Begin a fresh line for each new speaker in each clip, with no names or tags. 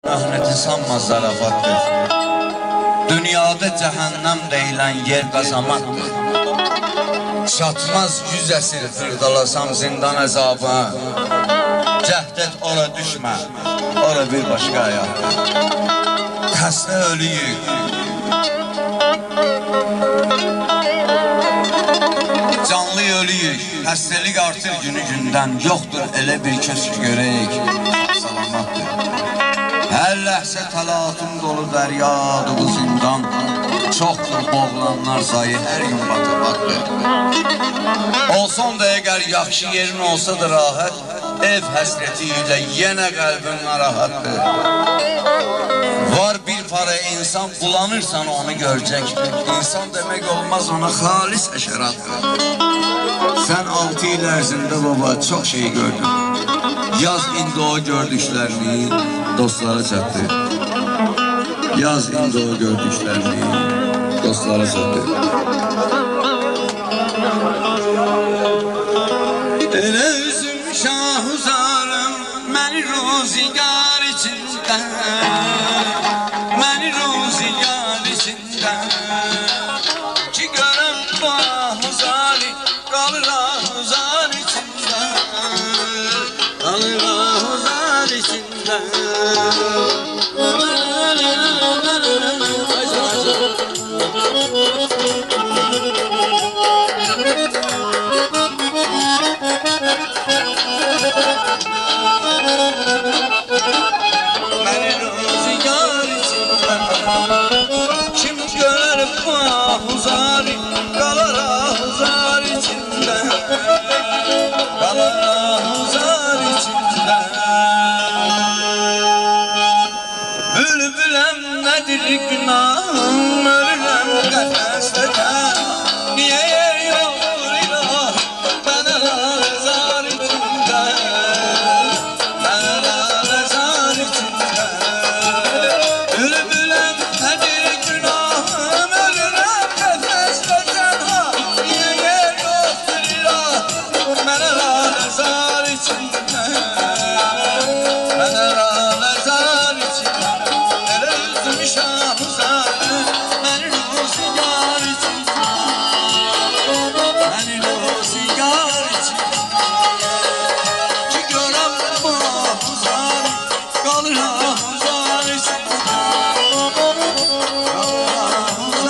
Möhnəti sanma zarafatdır. Dünyada cəhənnəm deyilən yer qazamatdır. Çatmaz 100 əsir fırdalasam zindan əzabına. Cəhd et ora düşmə, ora bir başqa həyatdır. Xəstə ölüyük. Canlı ölüyük, xəstəlik artır günü gündən. Yoxdur elə bir köşk görək, salamatdır. Hər ləhsə təlatüm dolu dəryadır bu zindan. Çoxdur boğulanlar sayı hər gün batır. Olsan da əgər yaxşı yerin olsa da rahat, ev həsrəti ilə yenə qəlbin narahatdır. Var bir para insan, bulanırsan onu görəcək. İnsan demək olmaz, ona xalis həşəratdır. Sən 6 il ərzində baba çox şey gördün. Yaz indi o gördüklərini dostlara çatdı. Yaz indi o gördüklərini dostlara çatdı. Elə üzüm şah uzarım, məni ruzigar içində, məni ruzigar içində. Ki görəm bu ahuzari, qalır ahuzar içində, qalır ahuzar içində. Məni ruzigar içində, kim görər bu ahuzari, qalır ahuzar içində, qalır ahuzar içində. Bülbüləm nədir günahım, ölürəm qəfəsdəkən. Niyə yer yoxdur ilah, mənə lazar içində, mənə lazar içində. Bülbüləm nədir günahım, ölürəm qəfəsdəkən. Niyə yer yoxdur ilah, mənə lazar içində, mənə lazar içində. Elə üzüm şah uzarım, məni ruzigar içində, məni ruzigar içində. Ki görəm bu ahuzar, qalır ahuzar içində, qalır ahuzar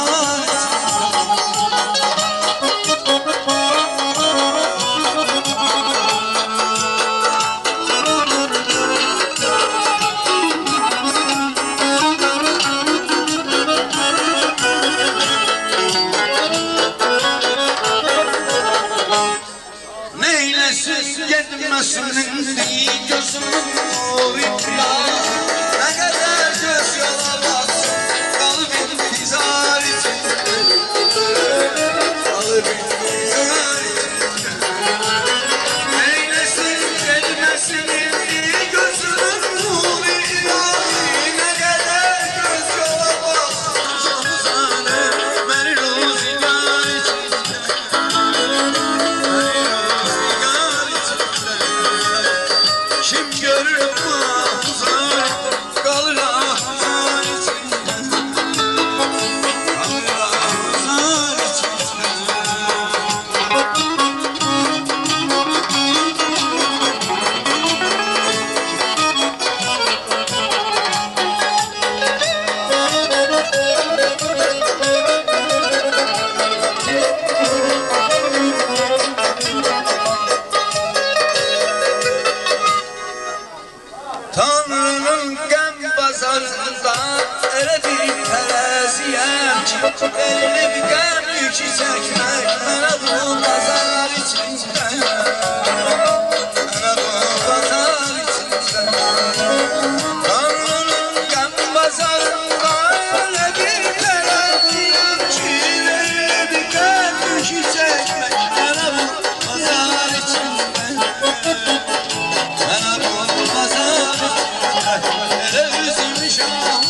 neyləsin getməsin gözümün nuruyla. Nə qədər göz yola batsın, qalıb intizar içində, qalıb intizar içində. Neyləsin getməsin gözümün nuruyla. Nə qədər göz yola batsın, şahzanım, məni ruzigar içində, kim görür bu ahuzar, qalır ahuzar içində, qalır ahuzar içində. Tanrının qəm bazarında elə bir tərəziyəm ki, elini bir qəm yükü çəkmək mənə bu bazar içində, mənə bu bazar içində. Tanrının qəm bazarında elə bir tərəziyəm ki, elini bir qəm yükü çəkmək mənə bu bazar içində, mənə bu bazar içində. Elə üzüm şah